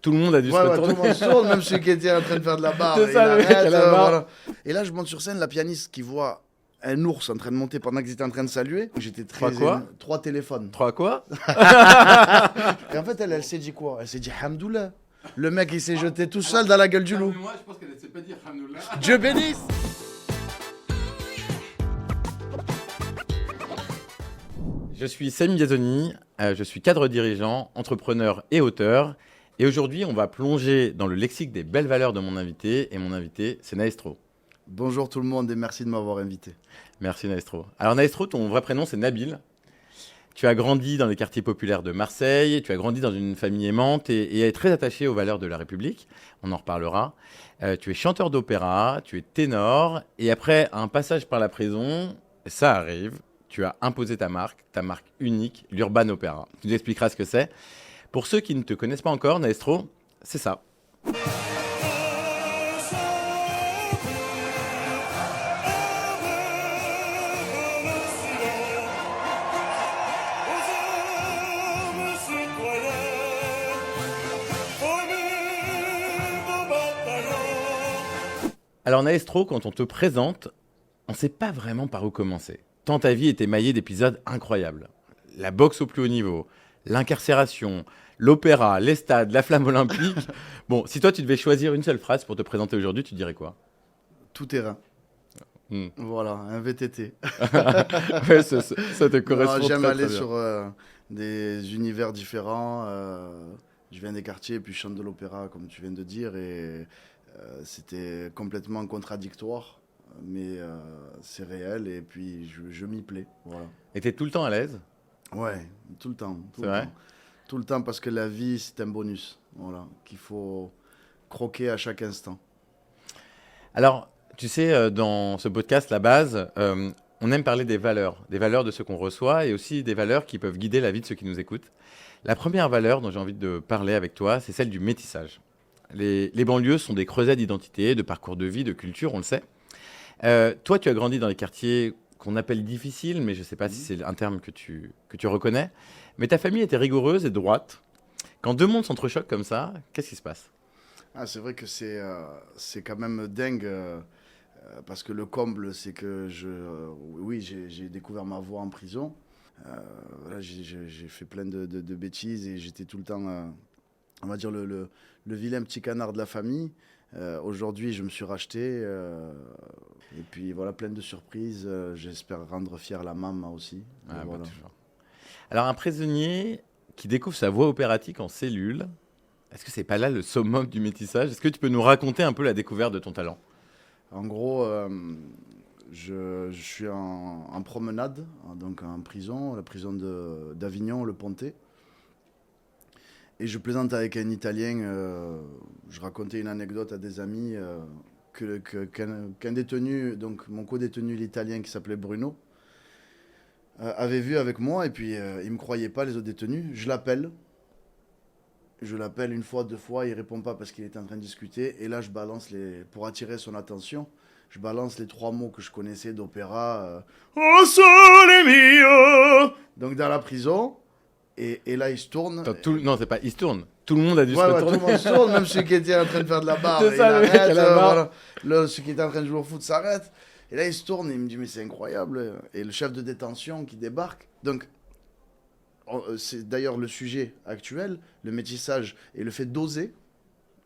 Tout le monde a dû se Ouais, tout retourner. le monde se tourne, même celui qui était en train de faire de la barre. C'est Il ça, le mec arrête, à la barre. voilà. Et là, je monte sur scène, la pianiste qui voit un ours en train de monter pendant qu'ils étaient en train de saluer. J'étais très Trois quoi ému. 3 téléphones. 3 quoi? Et en fait, elle s'est dit quoi? Elle s'est dit Hamdoullah. Le mec, il s'est jeté tout seul dans la gueule du loup. Moi, je pense qu'elle ne sait pas dire Hamdoullah. Dieu bénisse. Je suis Samy Biazoni, je suis cadre dirigeant, entrepreneur et auteur. Et aujourd'hui, on va plonger dans le lexique des belles valeurs de mon invité. Et mon invité, c'est Naestro. Bonjour tout le monde et merci de m'avoir invité. Merci Naestro. Alors Naestro, ton vrai prénom, c'est Nabil. Tu as grandi dans les quartiers populaires de Marseille, tu as grandi dans une famille aimante et est très attaché aux valeurs de la République. On en reparlera. Tu es chanteur d'opéra, tu es ténor. Et après un passage par la prison, ça arrive, tu as imposé ta marque unique, l'Urban Opéra. Tu nous expliqueras ce que c'est. Pour ceux qui ne te connaissent pas encore, Naestro, c'est ça. Alors Naestro, quand on te présente, on ne sait pas vraiment par où commencer. Tant ta vie est émaillée d'épisodes incroyables. La boxe au plus haut niveau, l'incarcération, l'opéra, les stades, la flamme olympique. Bon, si toi tu devais choisir une seule phrase pour te présenter aujourd'hui, tu dirais quoi? Tout terrain. Hmm. Voilà, un VTT. Ouais, ça te correspond Non, j'aime très, aller très bien. sur des univers différents. Je viens des quartiers, puis je chante de l'opéra, comme tu viens de dire, et c'était complètement contradictoire, mais c'est réel, et puis je m'y plais. Voilà. Et t'es tout le temps à l'aise? Ouais, tout le temps. Tout C'est le vrai? temps. Tout le temps, parce que la vie, c'est un bonus. Voilà, qu'il faut croquer à chaque instant. Alors, tu sais, dans ce podcast, la base, on aime parler des valeurs de ceux qu'on reçoit et aussi des valeurs qui peuvent guider la vie de ceux qui nous écoutent. La première valeur dont j'ai envie de parler avec toi, c'est celle du métissage. Les banlieues sont des creusets d'identité, de parcours de vie, de culture, on le sait. Toi, tu as grandi dans les quartiers qu'on appelle difficiles, mais je ne sais pas si c'est un terme que tu reconnais. Mais ta famille était rigoureuse et droite. Quand deux mondes s'entrechoquent comme ça, qu'est-ce qui se passe? Ah, c'est vrai que c'est quand même dingue, parce que le comble, c'est que oui, j'ai découvert ma voix en prison. Voilà, j'ai fait plein de bêtises et j'étais tout le temps, on va dire, le vilain petit canard de la famille. Aujourd'hui, je me suis racheté. Et puis voilà, plein de surprises. J'espère rendre fière la maman aussi. Ah, bah, Voilà. toujours. Alors, un prisonnier qui découvre sa voie opératique en cellule, est-ce que c'est pas là le summum du métissage? Est-ce que tu peux nous raconter un peu la découverte de ton talent? En gros, je suis en promenade, hein, donc en prison, la prison d'Avignon, Le Pontet. Et je plaisante avec un Italien. Je racontais une anecdote à des amis, qu'un détenu, donc mon co-détenu, l'Italien qui s'appelait Bruno, avait vu avec moi. Et puis il ne me croyait pas, les autres détenus. Je l'appelle. Je l'appelle une fois, deux fois, il répond pas parce qu'il était en train de discuter. Et là, pour attirer son attention, je balance les 3 mots que je connaissais d'opéra. Oh sole mio! Donc dans la prison. Et là, il se tourne. Attends, non, c'est pas. Il se tourne. Tout le monde a dû se Ouais, tout retourner. le monde se tourne, même celui qui était en train de faire de la barre. C'est Il ça, le mec arrête, à la barre. voilà. Là, celui qui était en train de jouer au foot s'arrête. Et là, il se tourne et il me dit, mais c'est incroyable. Et le chef de détention qui débarque. Donc, c'est d'ailleurs le sujet actuel, le métissage et le fait d'oser.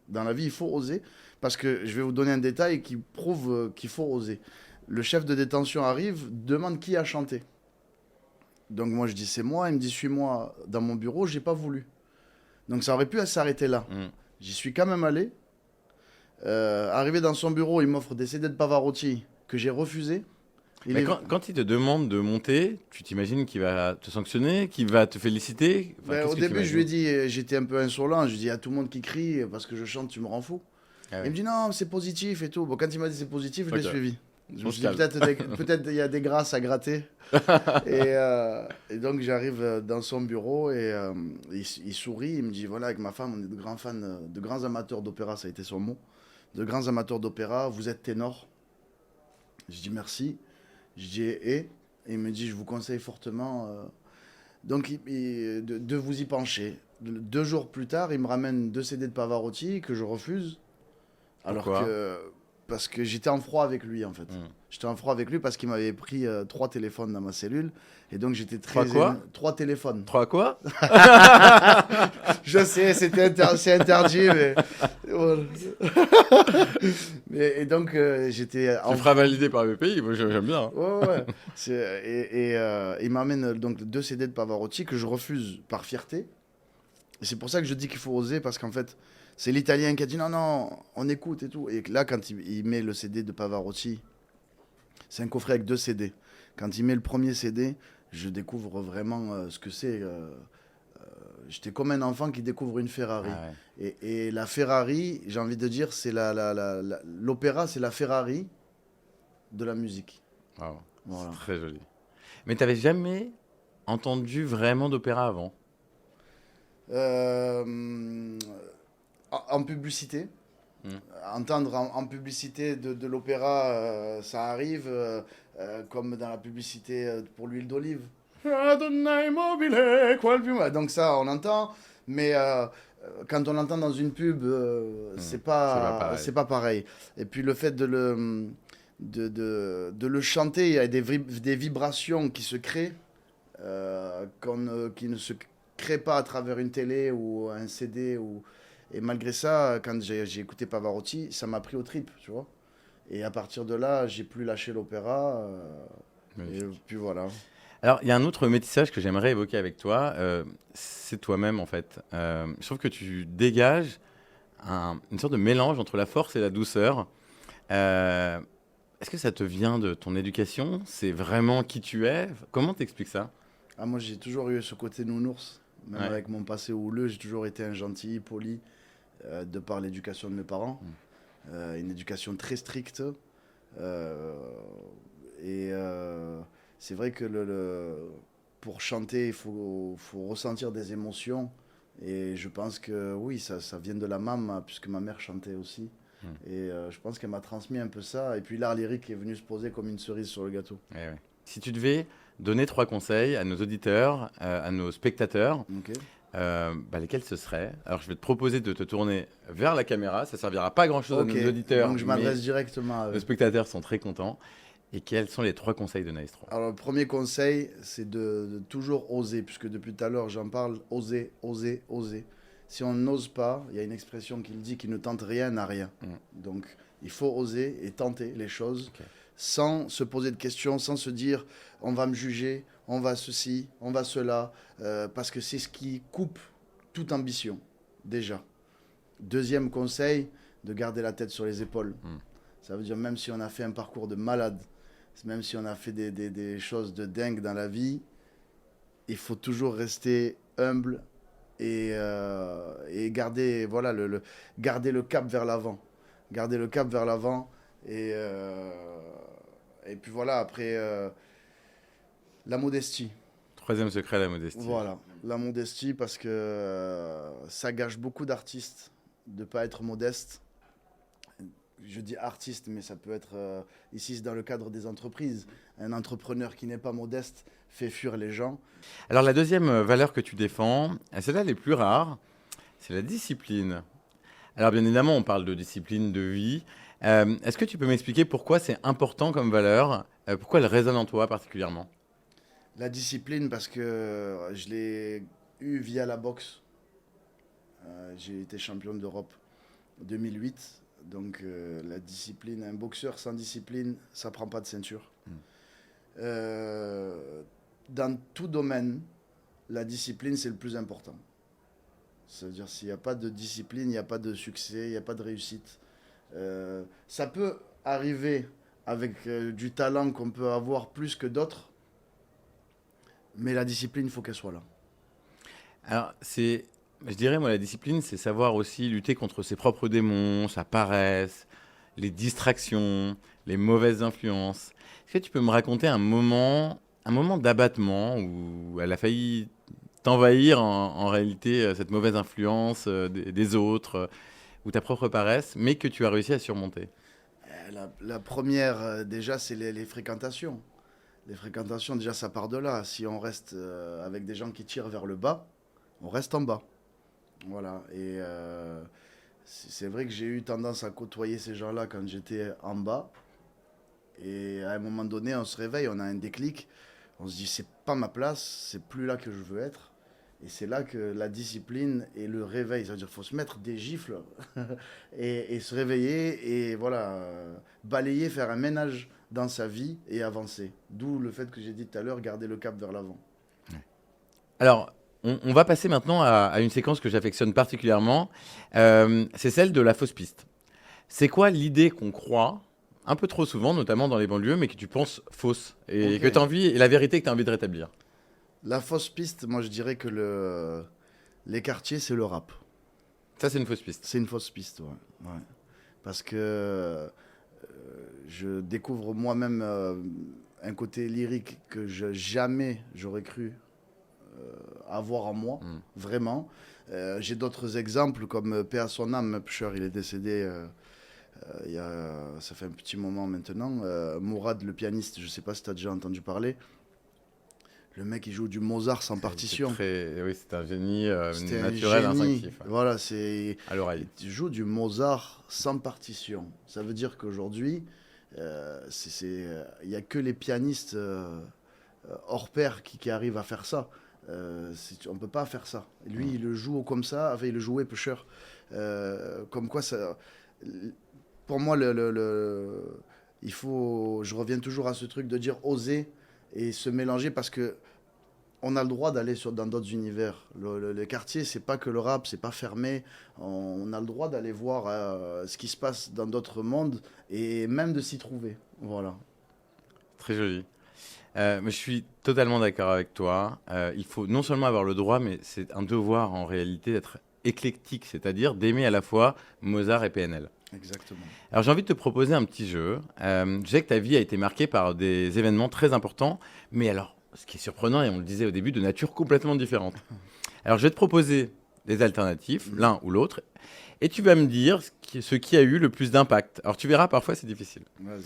Dans la vie, il faut oser. Parce que je vais vous donner un détail qui prouve qu'il faut oser. Le chef de détention arrive, demande qui a chanté. Donc moi, je dis, c'est moi. Il me dit, suis-moi dans mon bureau. J'ai pas voulu. Donc ça aurait pu s'arrêter là. Mm. J'y suis quand même allé. Arrivé dans son bureau, il m'offre des CD de Pavarotti que j'ai refusé. Mais quand il te demande de monter, tu t'imagines qu'il va te sanctionner, qu'il va te féliciter? Enfin, qu'est-ce Au que tu début, je lui ai imagines? dit, j'étais un peu insolent. Je lui ai dit, à tout le monde qui crie parce que je chante, tu me rends fou. Ah Il ouais. me dit, non, c'est positif et tout. Bon, quand il m'a dit c'est positif, je l'ai Ok. suivi. Je On me se suis dit, calme. peut-être il y a des grâces à gratter. Et donc, j'arrive dans son bureau et il sourit. Il me dit, voilà, avec ma femme, on est de grands fans, de grands amateurs d'opéra, ça a été son mot. De grands amateurs d'opéra, vous êtes ténor. Je dis merci. Je dis, et il me dit, je vous conseille fortement de vous y pencher. 2 jours plus tard, il me ramène 2 CD de Pavarotti que je refuse. Alors Pourquoi? parce que j'étais en froid avec lui, en fait. Hmm. J'étais en froid avec lui parce qu'il m'avait pris 3 téléphones dans ma cellule. Et donc, j'étais Trois quoi? 3 téléphones. 3 quoi? Je sais, c'est interdit, mais... voilà. Et donc, j'étais Tu feras valider par BPI, moi j'aime bien. Ouais, ouais. Il m'amène donc 2 CD de Pavarotti que je refuse par fierté. Et c'est pour ça que je dis qu'il faut oser, parce qu'en fait, c'est l'Italien qui a dit non, non, on écoute et tout. Et là, quand il met le CD de Pavarotti, c'est un coffret avec 2 CD. Quand il met le premier CD, je découvre vraiment ce que c'est. J'étais comme un enfant qui découvre une Ferrari. Ah ouais. Et la Ferrari, j'ai envie de dire, c'est l'opéra, c'est la Ferrari de la musique. Wow. Voilà. C'est très joli. Mais t'avais jamais entendu vraiment d'opéra avant? En publicité. Hmm. Entendre en publicité de l'opéra, ça arrive, comme dans la publicité pour l'huile d'olive. Donc ça, on entend, mais quand on l'entend dans une pub, c'est pas pareil. Et puis le fait de le chanter, il y a des vibrations qui se créent, qui ne se créent pas à travers une télé ou un CD. Et malgré ça, quand j'ai écouté Pavarotti, ça m'a pris aux tripes, tu vois. Et à partir de là, j'ai plus lâché l'opéra. Et puis voilà. Alors, il y a un autre métissage que j'aimerais évoquer avec toi, c'est toi-même en fait. Je trouve que tu dégages une sorte de mélange entre la force et la douceur. Est-ce que ça te vient de ton éducation? C'est vraiment qui tu es? Comment t'expliques ça? Ah, moi, j'ai toujours eu ce côté nounours. Même Ouais. avec mon passé houleux, j'ai toujours été un gentil, poli, de par l'éducation de mes parents. Une éducation très stricte. C'est vrai que pour chanter, il faut ressentir des émotions. Et je pense que oui, ça vient de la maman, puisque ma mère chantait aussi. Et je pense qu'elle m'a transmis un peu ça. Et puis l'art lyrique est venu se poser comme une cerise sur le gâteau. Ouais, ouais. Si tu devais donner 3 conseils à nos auditeurs, à nos spectateurs, Ok. lesquels ce serait? Alors, je vais te proposer de te tourner vers la caméra. Ça servira pas à grand-chose Ok. à nos auditeurs, Donc je mais m'adresse directement à eux. nos spectateurs sont très contents. Et quels sont les 3 conseils de Naestro? Alors, le premier conseil, c'est de toujours oser, puisque depuis tout à l'heure, j'en parle, oser, oser, oser. Si on n'ose pas, il y a une expression qui le dit, qui ne tente rien n'a rien. Donc, il faut oser et tenter les choses sans se poser de questions, sans se dire, on va me juger, on va ceci, on va cela, parce que c'est ce qui coupe toute ambition, déjà. Deuxième conseil, de garder la tête sur les épaules. Ça veut dire, même si on a fait un parcours de malade, même si on a fait des choses de dingue dans la vie, il faut toujours rester humble et garder, voilà, garder le cap vers l'avant. Garder le cap vers l'avant. Et puis voilà, après, la modestie. 3e secret, la modestie. Voilà, la modestie, parce que ça gâche beaucoup d'artistes de ne pas être modeste. Je dis artiste, mais ça peut être, ici, c'est dans le cadre des entreprises. Un entrepreneur qui n'est pas modeste fait fuir les gens. Alors, la 2e valeur que tu défends, celle-là, elle est plus rare, c'est la discipline. Alors, bien évidemment, on parle de discipline de vie. Est-ce que tu peux m'expliquer pourquoi c'est important comme valeur? Pourquoi elle résonne en toi particulièrement? La discipline, parce que je l'ai eu via la boxe. J'ai été champion d'Europe en 2008. Donc la discipline, un boxeur sans discipline, ça prend pas de ceinture. Dans tout domaine, la discipline, c'est le plus important. Ça veut dire s'il n'y a pas de discipline, il n'y a pas de succès, il n'y a pas de réussite. Ça peut arriver avec du talent qu'on peut avoir plus que d'autres, mais la discipline, il faut qu'elle soit là. Alors, je dirais, moi, la discipline, c'est savoir aussi lutter contre ses propres démons, sa paresse, les distractions, les mauvaises influences. Est-ce que tu peux me raconter un moment d'abattement où elle a failli t'envahir en réalité cette mauvaise influence des autres ou ta propre paresse, mais que tu as réussi à surmonter? La première, déjà, c'est les fréquentations. Les fréquentations, déjà, ça part de là. Si on reste avec des gens qui tirent vers le bas, on reste en bas. Voilà. Et c'est vrai que j'ai eu tendance à côtoyer ces gens-là quand j'étais en bas. Et à un moment donné, on se réveille, on a un déclic. On se dit, c'est pas ma place, c'est plus là que je veux être. Et c'est là que la discipline et le réveil, c'est-à-dire qu'il faut se mettre des gifles et se réveiller et voilà, balayer, faire un ménage dans sa vie et avancer. D'où le fait que j'ai dit tout à l'heure, garder le cap vers l'avant. Alors, on va passer maintenant à une séquence que j'affectionne particulièrement. C'est celle de la fausse piste. C'est quoi l'idée qu'on croit, un peu trop souvent, notamment dans les banlieues, mais que tu penses fausse et que Ok. tu as envie, et la vérité que tu as envie de rétablir? La fausse piste, moi je dirais que les quartiers, c'est le rap. Ça, c'est une fausse piste. C'est une fausse piste, ouais. Ouais. Parce que je découvre moi-même un côté lyrique que jamais j'aurais cru avoir en moi, Mm. vraiment. J'ai d'autres exemples comme Paix à son âme, Pusher, il est décédé ça fait un petit moment maintenant. Mourad, le pianiste, je sais pas si tu as déjà entendu parler. Le mec, il joue du Mozart sans partition. Oui, c'est un génie C'était un naturel, génie. instinctif, ouais, Voilà, c'est. à l'oreille. Tu joues du Mozart sans partition. Ça veut dire qu'aujourd'hui, il n'y a que les pianistes hors pair qui arrivent à faire ça. On ne peut pas faire ça. Lui, il le joue comme ça. Enfin, il le jouait Pusher. Comme quoi, ça, pour moi, il faut. Je reviens toujours à ce truc de dire oser et se mélanger parce que on a le droit d'aller dans d'autres univers. Le quartier, c'est pas que le rap, c'est pas fermé. On a le droit d'aller voir ce qui se passe dans d'autres mondes et même de s'y trouver. Voilà. Très joli. Mais je suis totalement d'accord avec toi. Il faut non seulement avoir le droit, mais c'est un devoir en réalité d'être éclectique, c'est-à-dire d'aimer à la fois Mozart et PNL. Exactement. Alors j'ai envie de te proposer un petit jeu. Je sais que ta vie a été marquée par des événements très importants, mais alors, ce qui est surprenant, et on le disait au début, de nature complètement différente. Alors je vais te proposer des alternatives, l'un ou l'autre, et tu vas me dire ce qui a eu le plus d'impact. Alors tu verras, parfois c'est difficile. Vas-y.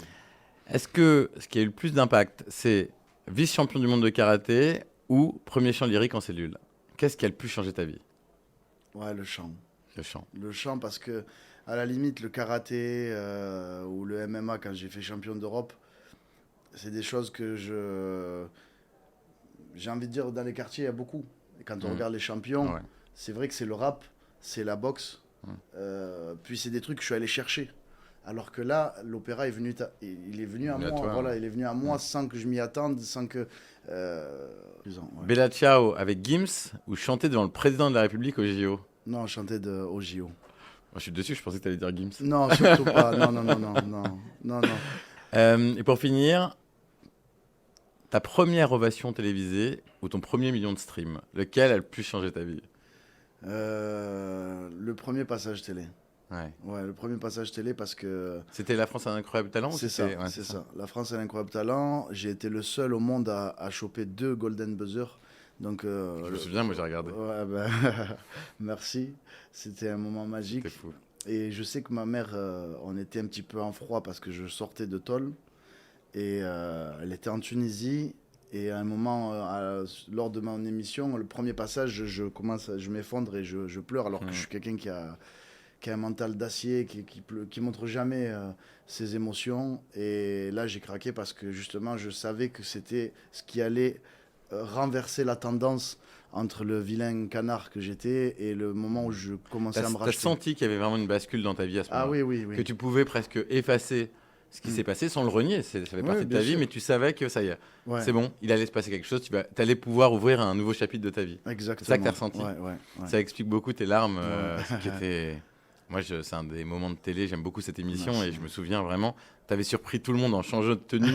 Est-ce que ce qui a eu le plus d'impact, c'est vice-champion du monde de karaté ou premier chant lyrique en cellule? Qu'est-ce qui a le plus changé ta vie? Ouais, le chant. Le chant. Le chant, parce que, à la limite, le karaté ou le MMA, quand j'ai fait champion d'Europe, c'est des choses que j'ai envie de dire, dans les quartiers, il y a beaucoup. Et quand on regarde les champions, Ouais. c'est vrai que c'est le rap, c'est la boxe. Puis c'est des trucs que je suis allé chercher. Alors que là, l'opéra est venu, il est venu à Venu à moi. toi, Voilà, ouais. il est venu à moi sans que je m'y attende, sans que. Ouais. Bella Ciao avec Gims ou chanter devant le président de la République au JO? Non, on chantait au JO. Moi, je suis dessus, je pensais que tu allais dire Gims. Non, surtout pas. Non, non, non, non, non, non, non. Et pour finir, ta première ovation télévisée ou ton premier million de streams, lequel a le plus changé ta vie? Le premier passage télé. Ouais. Ouais, le premier passage télé parce que C'était La France a un incroyable talent ou c'est ça, c'était- ouais, c'est ça. La France a un incroyable talent. J'ai été le seul au monde à choper 2 Golden Buzzer. Donc, Je me souviens, moi j'ai regardé. ouais, ben, merci. C'était un moment magique. C'était fou. Et je sais que ma mère, on était un petit peu en froid parce que je sortais de Tôle. Et elle était en Tunisie. Et à un moment, lors de mon émission, le premier passage, je m'effondre et je pleure alors que je suis quelqu'un qui a un mental d'acier, qui montre jamais ses émotions. Et là, j'ai craqué parce que justement, je savais que c'était ce qui allait renverser la tendance entre le vilain canard que j'étais et le moment où je commençais à me T'as racheter. senti qu'il y avait vraiment une bascule dans ta vie à ce Ah moment-là? oui, oui, oui. Que tu pouvais presque effacer ce qui s'est passé sans le renier. Ça fait Ouais, partie de bien ta vie, sûr. mais tu savais que ça y est, Ouais, c'est bon, il allait se passer quelque chose, tu allais pouvoir ouvrir un nouveau chapitre de ta vie. exactement. C'est ça que t'as ressenti. Ouais, ouais, ouais. Ça explique beaucoup tes larmes, Ouais. ce qui était... Moi, c'est un des moments de télé, j'aime beaucoup cette émission Merci. et je me souviens vraiment, tu avais surpris tout le monde en changeant de tenue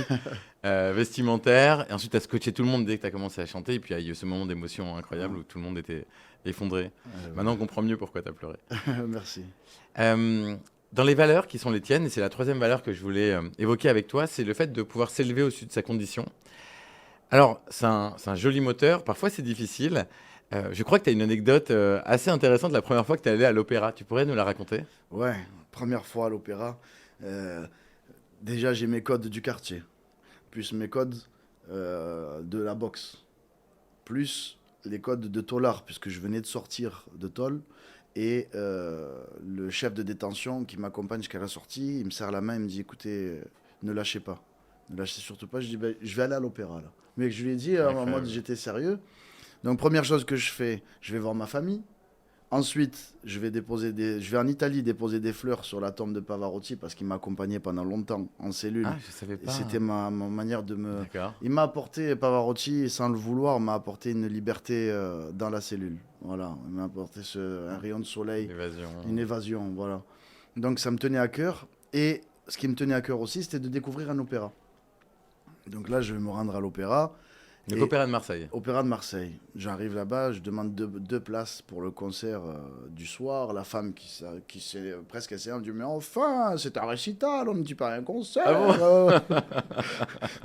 vestimentaire et ensuite tu as scotché tout le monde dès que tu as commencé à chanter et puis il y a eu ce moment d'émotion incroyable où tout le monde était effondré. Maintenant, on comprend mieux pourquoi tu as pleuré. Merci. Dans les valeurs qui sont les tiennes, et c'est la troisième valeur que je voulais évoquer avec toi, c'est le fait de pouvoir s'élever au-dessus de sa condition. Alors, c'est un joli moteur, parfois c'est difficile. Je crois que tu as une anecdote assez intéressante la première fois que tu es allé à l'opéra. Tu pourrais nous la raconter? Ouais, première fois à l'opéra. Déjà, j'ai mes codes du quartier, plus mes codes de la boxe, plus les codes de Tolard, puisque je venais de sortir de Tôle. Et le chef de détention qui m'accompagne jusqu'à la sortie, il me serre la main, il me dit écoutez, ne lâchez pas. Ne lâchez surtout pas. Je dis ben, je vais aller à l'opéra là. Mais je lui ai dit, moi j'étais sérieux. Donc première chose que je fais, je vais voir ma famille. Ensuite, je vais en Italie déposer des fleurs sur la tombe de Pavarotti parce qu'il m'a accompagné pendant longtemps en cellule. Ah, je savais pas. Et c'était ma manière de me... D'accord. Il m'a apporté, Pavarotti, sans le vouloir, m'a apporté une liberté dans la cellule. Voilà, il m'a apporté un rayon de soleil, une évasion, voilà. Donc ça me tenait à cœur. Et ce qui me tenait à cœur aussi, c'était de découvrir un opéra. Donc là, je vais me rendre à l'opéra. Donc, Opéra de Marseille. Opéra de Marseille. J'arrive là-bas, je demande deux places pour le concert du soir. La femme qui s'est presque essayée, elle me dit mais enfin, c'est un récital, on ne dit pas un concert. Ah bon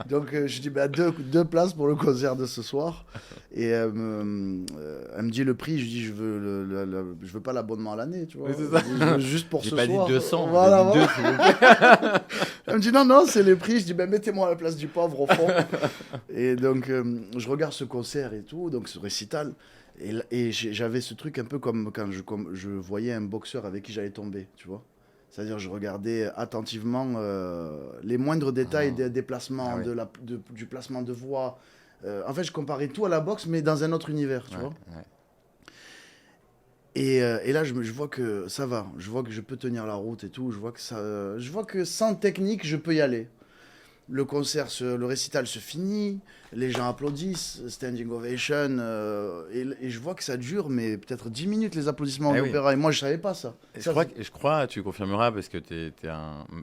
Donc je dis bah, deux places pour le concert de ce soir. Et elle me dit le prix, je dis je veux pas l'abonnement à l'année, tu vois. Oui, c'est ça. Je veux juste pour ce soir. J'ai pas dit 200, voilà, j'ai dit 2 s'il vous plaît. Elle me dit non, c'est les prix. Je dis ben mettez-moi à la place du pauvre au fond. Et donc je regarde ce concert et tout, donc ce récital. Et j'avais ce truc un peu comme quand je voyais un boxeur avec qui j'allais tomber, tu vois. C'est-à-dire je regardais attentivement les moindres détails des déplacements, du placement de voix. En fait, je comparais tout à la boxe, mais dans un autre univers, tu vois. Ouais. Et là, je vois que ça va. Je vois que je peux tenir la route et tout. Je vois que sans technique, je peux y aller. Le concert, le récital se finit. Les gens applaudissent. Standing ovation. Et je vois que ça dure, mais peut-être 10 minutes, les applaudissements en opéra. Et moi, je ne savais pas ça. Je crois, tu confirmeras, parce que tu es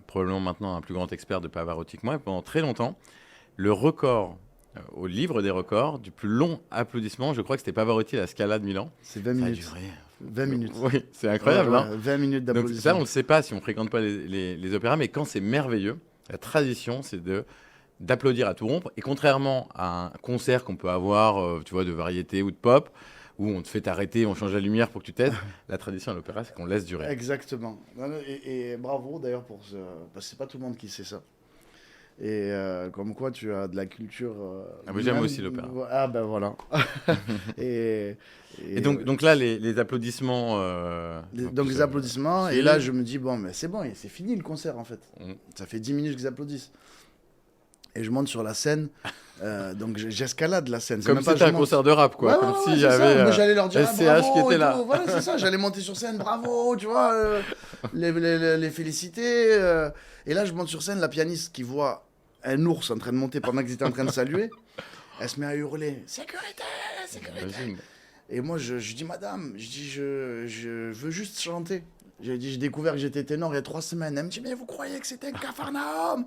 probablement maintenant un plus grand expert de Pavarotti que moi. Pendant très longtemps, le record au livre des records du plus long applaudissement, je crois que c'était Pavarotti à la Scala de Milan. C'est 20 minutes. Ça a duré 20 minutes. Oui, c'est incroyable. Ouais, hein 20 minutes d'applaudissements. Donc ça, on ne le sait pas si on ne fréquente pas les opéras, mais quand c'est merveilleux, la tradition, c'est d'applaudir à tout rompre. Et contrairement à un concert qu'on peut avoir, tu vois, de variété ou de pop, où on te fait t'arrêter, on change la lumière pour que tu t'aides, la tradition à l'opéra, c'est qu'on laisse durer. Exactement. Et bravo d'ailleurs pour ce... Parce que c'est pas tout le monde qui sait ça. Et comme quoi tu as de la culture. J'aime aussi l'opéra. Ah ben voilà. et donc là, les applaudissements. Donc les applaudissements. Et là, je me dis, bon, mais c'est bon, c'est fini le concert en fait. Ça fait 10 minutes qu'ils applaudissent. Et je monte sur la scène. Donc j'escalade la scène. Comme si c'était un concert de rap, quoi. Comme s'il y avait j'allais leur dire SCH qui était là. Voilà, c'est ça. J'allais monter sur scène, bravo, tu vois, les féliciter. Et là, je monte sur scène, la pianiste qui voit un ours en train de monter pendant qu'ils étaient en train de saluer, elle se met à hurler sécurité, sécurité. Imagine. Et moi, je dis madame, je veux juste chanter. J'ai découvert que j'étais ténor il y a 3 semaines. Elle me dit mais vous croyez que c'était un Capharnaüm?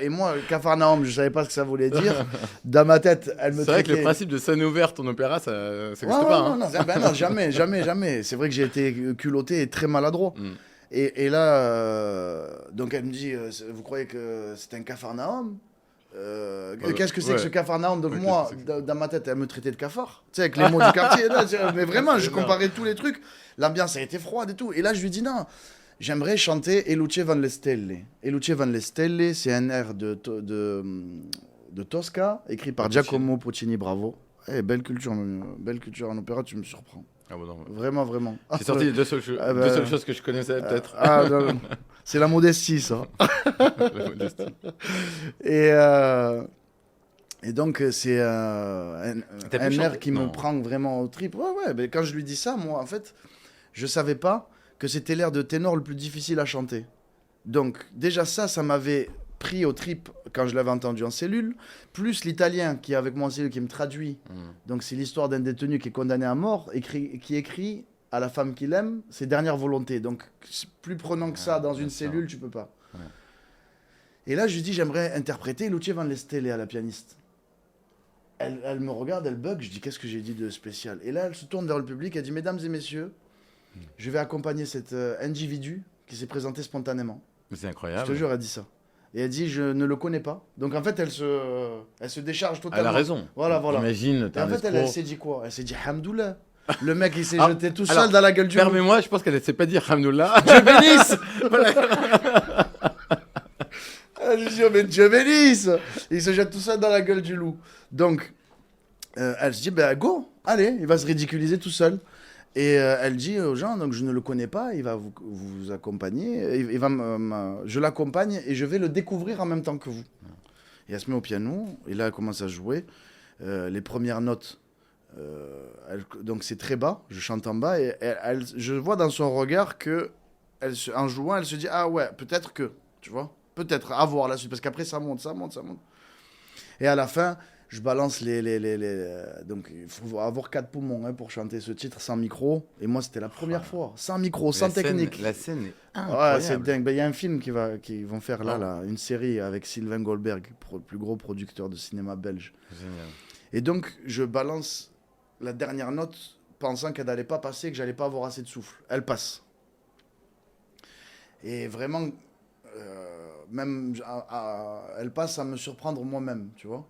Et moi, Capharnaüm, je savais pas ce que ça voulait dire. Dans ma tête, elle me. C'est vrai que le principe de scène ouverte en opéra, ça n'existe pas. Non, jamais. C'est vrai que j'ai été culotté et très maladroit. Et là, donc elle me dit, vous croyez que c'est un Capharnaüm? Qu'est-ce que c'est que ce Capharnaüm? Donc moi, dans ma tête, elle me traitait de cafard. Tu sais, avec les mots du quartier. Là, mais vraiment, je comparais tous les trucs. L'ambiance a été froide et tout. Et là, je lui dis non, j'aimerais chanter E luce van le stelle. E luce van le stelle, c'est un air de Tosca, écrit par Giacomo Puccini, bravo. Belle culture en opéra, tu me surprends. Ah bon, non. Vraiment, vraiment. C'est sorti les deux seules choses que je connaissais, peut-être. C'est la modestie, ça. La modestie. Et donc, c'est un air qui me prend vraiment au trip. Ouais, mais quand je lui dis ça, moi, en fait, je savais pas que c'était l'air de ténor le plus difficile à chanter. Donc, déjà ça m'avait pris au trip quand je l'avais entendu en cellule, plus l'italien qui est avec moi en cellule, qui me traduit. Donc, c'est l'histoire d'un détenu qui est condamné à mort, qui écrit à la femme qu'il aime ses dernières volontés. Donc, plus prenant que ça dans une cellule, tu peux pas. Ouais. Et là, je lui dis, j'aimerais interpréter Luce van le stelle à la pianiste. Elle me regarde, elle bug, je dis, qu'est-ce que j'ai dit de spécial? Et là, elle se tourne vers le public, elle dit, mesdames et messieurs, je vais accompagner cet individu qui s'est présenté spontanément. C'est incroyable. Je te jure, elle dit ça. Et elle dit, je ne le connais pas. Donc en fait, elle se décharge totalement. Elle a raison. Voilà. Imagine, et en fait, elle s'est dit quoi? Elle s'est dit, Hamdoullah. Le mec, il s'est jeté tout seul dans la gueule du loup. Permets-moi, je pense qu'elle ne sait pas dire Hamdoullah. Dieu bénisse. Je dis, mais Dieu bénisse. Il se jette tout seul dans la gueule du loup. Donc, elle se dit, go, allez, il va se ridiculiser tout seul. Et elle dit aux gens, donc je ne le connais pas, il va vous accompagner, je l'accompagne et je vais le découvrir en même temps que vous. Et elle se met au piano, et là elle commence à jouer. Les premières notes, donc c'est très bas, je chante en bas, et je vois dans son regard que, en jouant, elle se dit, ah ouais, peut-être que, tu vois, peut-être, à voir la suite, parce qu'après ça monte, ça monte, ça monte. Et à la fin, je balance donc il faut avoir 4 poumons pour chanter ce titre sans micro, et moi c'était la première fois, sans micro, sans technique. La scène est Ouais, c'est incroyable. dingue. Il y a un film qu'ils vont faire là, une série avec Sylvain Goldberg, le plus gros producteur de cinéma belge. Génial. Et donc, je balance la dernière note, pensant qu'elle n'allait pas passer, que j'allais pas avoir assez de souffle. Elle passe. Et vraiment, même, elle passe à me surprendre moi-même, tu vois.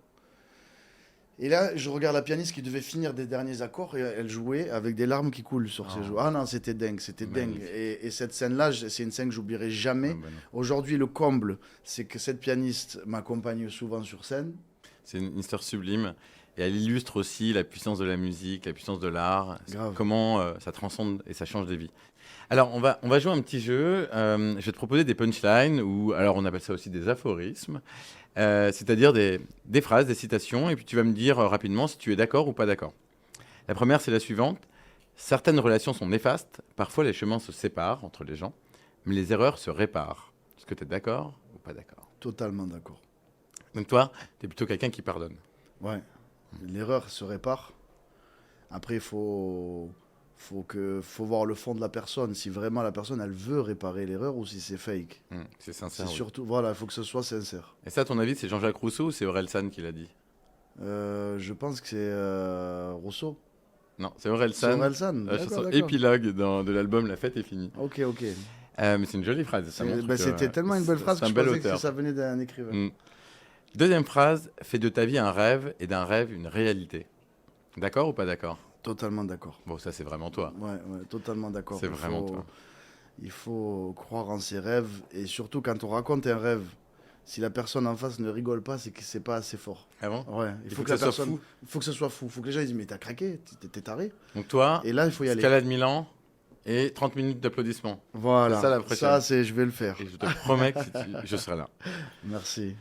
Et là, je regarde la pianiste qui devait finir des derniers accords et elle jouait avec des larmes qui coulent sur ses joues. Ah non, c'était dingue, c'était dingue. Et cette scène-là, c'est une scène que j'oublierai jamais. Ah, ben Aujourd'hui, le comble, c'est que cette pianiste m'accompagne souvent sur scène. c'est une histoire sublime. Et elle illustre aussi la puissance de la musique, la puissance de l'art, Grave. comment ça transcende et ça change des vies. Alors, on va jouer un petit jeu. Je vais te proposer des punchlines, ou alors on appelle ça aussi des aphorismes, c'est-à-dire des phrases, des citations, et puis tu vas me dire rapidement si tu es d'accord ou pas d'accord. La première, c'est la suivante. Certaines relations sont néfastes, parfois les chemins se séparent entre les gens, mais les erreurs se réparent. Est-ce que tu es d'accord ou pas d'accord? Totalement d'accord. Donc toi, tu es plutôt quelqu'un qui pardonne. Ouais. L'erreur se répare. Après, il faut voir le fond de la personne. Si vraiment la personne, elle veut réparer l'erreur ou si c'est fake. C'est sincère. C'est Oui. surtout, voilà, il faut que ce soit sincère. Et ça, à ton avis, c'est Jean-Jacques Rousseau ou c'est Orelsan qui l'a dit? Je pense que c'est Rousseau. Non, c'est Orelsan. C'est Orelsan. La D'accord, chanson d'accord. épilogue de l'album La fête est finie. Ok. Mais c'est une jolie phrase. Ça montre que, C'était tellement une belle phrase c'est que un je bel pensais auteur. que ça venait d'un écrivain. Deuxième phrase, fais de ta vie un rêve et d'un rêve une réalité. D'accord ou pas d'accord? Totalement d'accord. Bon, ça c'est vraiment toi. Ouais, totalement d'accord. C'est vraiment toi. Il faut croire en ses rêves et surtout quand on raconte un rêve, si la personne en face ne rigole pas, c'est que c'est pas assez fort. Ah bon? Ouais, il faut que ça la soit personne, fou. il faut que ce soit fou. Il faut que les gens ils disent mais t'as craqué, t'es taré. Donc toi, Et là il faut y aller. escalade Milan et 30 minutes d'applaudissements. Voilà. C'est ça la prochaine. Ça c'est, je vais le faire. Et je te promets que je serai là. Merci.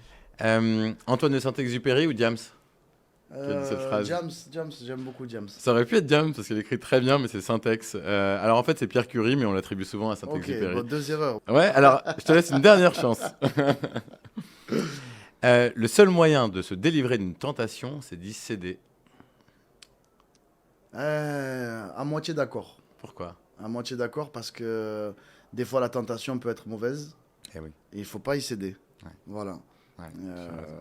Antoine de Saint-Exupéry ou Diams? Qui a dit cette phrase? James, j'aime beaucoup James. Ça aurait pu être Diams parce qu'il écrit très bien, mais c'est Syntex. Alors en fait, c'est Pierre Curie, mais on l'attribue souvent à Ok, Saint-Exupéry. bon, 2 erreurs. Ouais, alors je te laisse une dernière chance. Le seul moyen de se délivrer d'une tentation, c'est d'y céder. À moitié d'accord. Pourquoi? À moitié d'accord parce que des fois la tentation peut être mauvaise Eh oui. et il faut pas y céder. Ouais. Voilà. Ouais, Euh, tu as raison.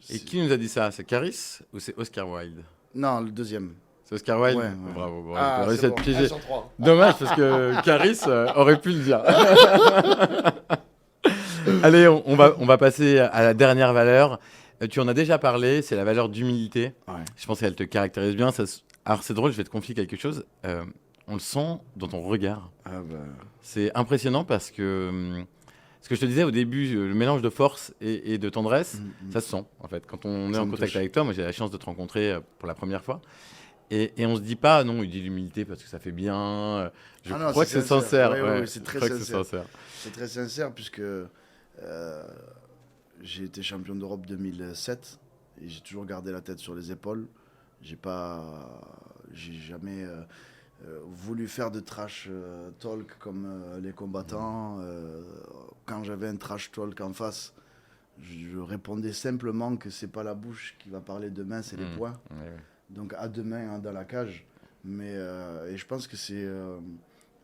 Et c'est- qui nous a dit ça? C'est Caris ou c'est Oscar Wilde? Non, le deuxième. C'est Oscar Wilde? Ouais. Bravo, bravo. Ah, T'as réussi c'est à te bon. piéger. 1 sur 3. Dommage parce que Caris aurait pu le dire. Allez, on va passer à la dernière valeur. Tu en as déjà parlé, c'est la valeur d'humilité. Ouais. Je pense qu'elle te caractérise bien. Alors c'est drôle, je vais te confier quelque chose. On le sent dans ton regard. Ah bah, C'est impressionnant parce que ce que je te disais au début, le mélange de force et de tendresse, ça se sent en fait. Quand on est Ça en me contact touche. avec toi, moi j'ai la chance de te rencontrer pour la première fois. Et on se dit pas, non, il dit l'humilité parce que ça fait bien. Je Ah non, crois que c'est c'est sincère. sincère. Ouais, ouais, ouais, c'est je très crois que c'est sincère. sincère. C'est très sincère puisque j'ai été champion d'Europe 2007 et j'ai toujours gardé la tête sur les épaules. J'ai jamais voulu faire de trash talk comme les combattants. Quand j'avais un trash talk en face, je répondais simplement que c'est pas la bouche qui va parler demain, c'est les poings. Ouais, ouais. Donc à demain dans la cage. Mais et je pense que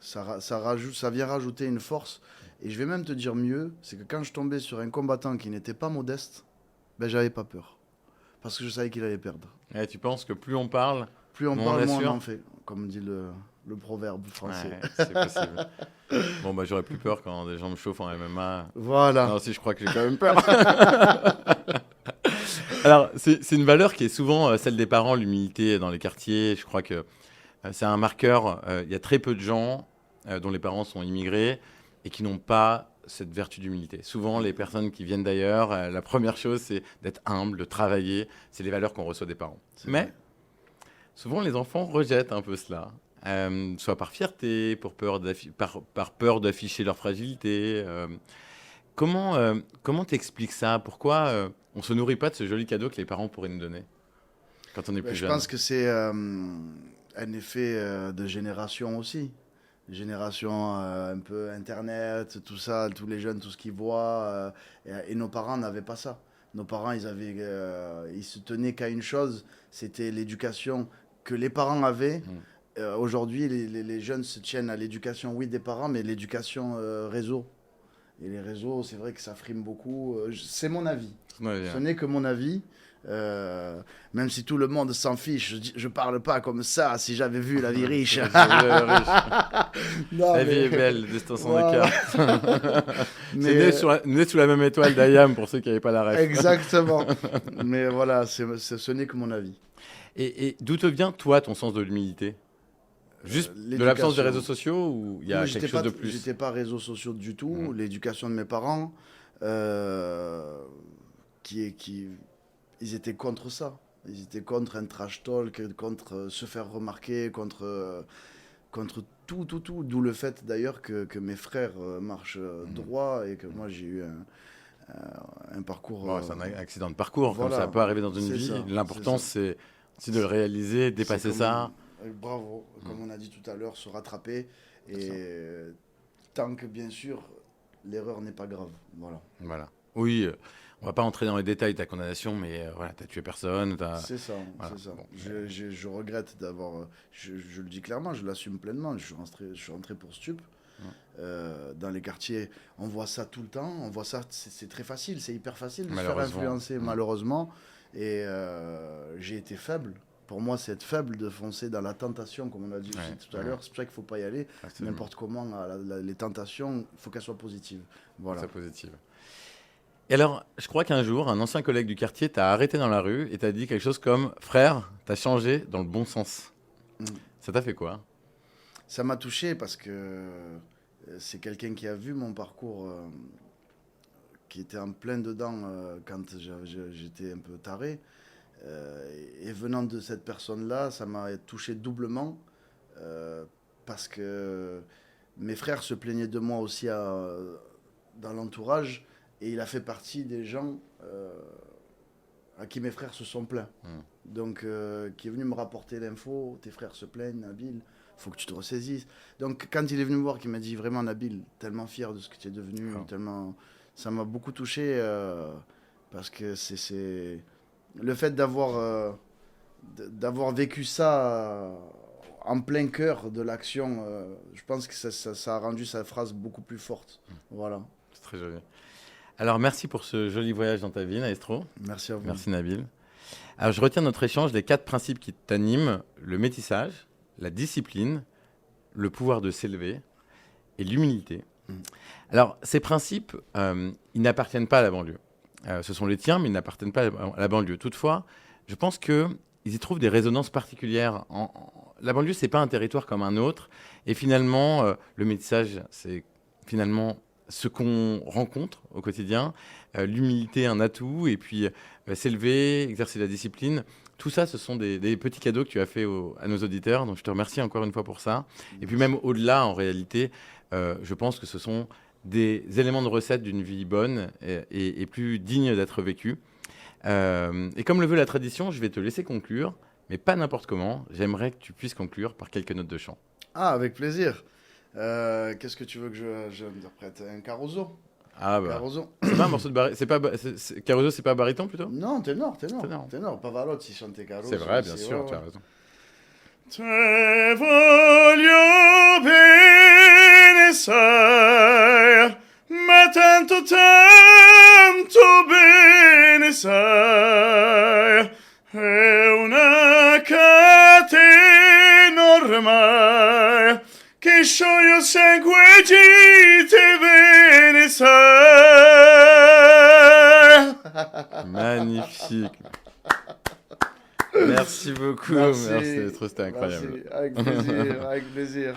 ça vient rajouter une force. Et je vais même te dire mieux, c'est que quand je tombais sur un combattant qui n'était pas modeste, ben j'avais pas peur. Parce que je savais qu'il allait perdre. Et tu penses que plus on parle, Plus on Bon, parle, on moins on assure. en fait. Comme dit le proverbe français. ouais, c'est possible. Bon, bah j'aurais plus peur quand des gens me chauffent en MMA. Voilà. Non, si, je crois que j'ai quand même peur. Alors, c'est une valeur qui est souvent celle des parents, l'humilité dans les quartiers. Je crois que c'est un marqueur. Il y a très peu de gens dont les parents sont immigrés et qui n'ont pas cette vertu d'humilité. Souvent, les personnes qui viennent d'ailleurs, la première chose, c'est d'être humble, de travailler. C'est les valeurs qu'on reçoit des parents. C'est Mais vrai. souvent, les enfants rejettent un peu cela. soit par fierté, par peur d'afficher leur fragilité. Comment t'expliques ça? Pourquoi on se nourrit pas de ce joli cadeau que les parents pourraient nous donner quand on est plus Je jeune? pense que c'est un effet de génération aussi. Génération un peu Internet, tout ça, tous les jeunes, tout ce qu'ils voient. Et nos parents n'avaient pas ça. Nos parents, ils se tenaient qu'à une chose, c'était l'éducation que les parents avaient. Aujourd'hui, les jeunes se tiennent à l'éducation, oui, des parents, mais l'éducation réseau. Et les réseaux, c'est vrai que ça frime beaucoup. C'est mon avis. Ouais, Ce n'est que mon avis. Même si tout le monde s'en fiche, je parle pas comme ça. Si j'avais vu La Vie riche. Non, La vie mais- est belle, destin sans Voilà. écart. Mais, C'est né sous la même étoile d'Ayam pour ceux qui n'avaient pas la ref. exactement. Mais voilà, ce n'est que mon avis. Et d'où te vient, toi, ton sens de l'humilité? Juste de L'éducation. l'absence des réseaux sociaux ou il y a Moi, quelque chose de plus? J'étais pas réseaux sociaux du tout. L'éducation de mes parents, ils étaient contre ça. Ils étaient contre un trash talk, contre se faire remarquer, contre tout. D'où le fait d'ailleurs que mes frères marchent droit et que moi j'ai eu un parcours. Bon, c'est un accident de parcours, voilà. comme ça peut arriver dans une C'est vie. ça, L'important, c'est c'est de le réaliser, dépasser C'est ça. bravo, comme on a dit tout à l'heure, se rattraper. Et tant que bien sûr, l'erreur n'est pas grave. Voilà. Voilà. Oui, on va pas entrer dans les détails de ta condamnation, mais voilà, t'as tué personne. C'est ça, voilà. c'est ça. Bon. Je regrette d'avoir. Je le dis clairement, je l'assume pleinement. Je suis rentré pour stup. Dans les quartiers, on voit ça tout le temps. On voit ça, c'est très facile, c'est hyper facile de se faire influencer, malheureusement. Et j'ai été faible. Pour moi, c'est être faible de foncer dans la tentation, comme on a dit aussi tout à l'heure. C'est pour ça qu'il ne faut pas y aller n'importe comment. Les tentations, il faut qu'elles soient positives. Voilà. C'est positive. Et alors, je crois qu'un jour, un ancien collègue du quartier t'a arrêté dans la rue et t'a dit quelque chose comme « Frère, t'as changé dans le bon sens ». Ça t'a fait quoi? Ça m'a touché parce que c'est quelqu'un qui a vu mon parcours, qui était en plein dedans quand j'étais un peu taré. Et venant de cette personne-là, ça m'a touché doublement parce que mes frères se plaignaient de moi aussi dans l'entourage et il a fait partie des gens à qui mes frères se sont plaints. Donc, qui est venu me rapporter l'info, tes frères se plaignent, Nabil, faut que tu te ressaisisses. Donc, quand il est venu me voir, qu'il m'a dit vraiment, Nabil, tellement fier de ce que tu es devenu, tellement... ça m'a beaucoup touché parce que c'est le fait d'avoir vécu ça en plein cœur de l'action. Je pense que ça a rendu sa phrase beaucoup plus forte. Voilà. C'est très joli. Alors, merci pour ce joli voyage dans ta vie, Maestro. Merci à vous. Merci, Nabil. Alors, je retiens notre échange des 4 principes qui t'animent: le métissage, la discipline, le pouvoir de s'élever et l'humilité. Alors, ces principes, ils n'appartiennent pas à la banlieue. Ce sont les tiens, mais ils n'appartiennent pas à la banlieue. Toutefois, je pense qu'ils y trouvent des résonances particulières. La banlieue, ce n'est pas un territoire comme un autre. Et finalement, le métissage, c'est finalement ce qu'on rencontre au quotidien. L'humilité, un atout. Et puis, s'élever, exercer la discipline. Tout ça, ce sont des petits cadeaux que tu as fait à nos auditeurs. Donc, je te remercie encore une fois pour ça. Et puis, même au-delà, en réalité, je pense que ce sont des éléments de recette d'une vie bonne et plus digne d'être vécue. Et comme le veut la tradition, je vais te laisser conclure, mais pas n'importe comment. J'aimerais que tu puisses conclure par quelques notes de chant. Ah, avec plaisir. Qu'est-ce que tu veux que je interprète? Un Caruso? Ah bah. Caruso. C'est pas un morceau de Caruso, c'est pas baryton plutôt? Non, ténor. Pavarotti chante Caruso. C'est vrai, bien sûr, tu as raison. Te voglio bene, sai, ma tanto bene, sai, è una catena ormai, che scioglie sangue te bene, sai. Magnifique. Merci beaucoup. Merci, c'était incroyable. Merci. Avec plaisir.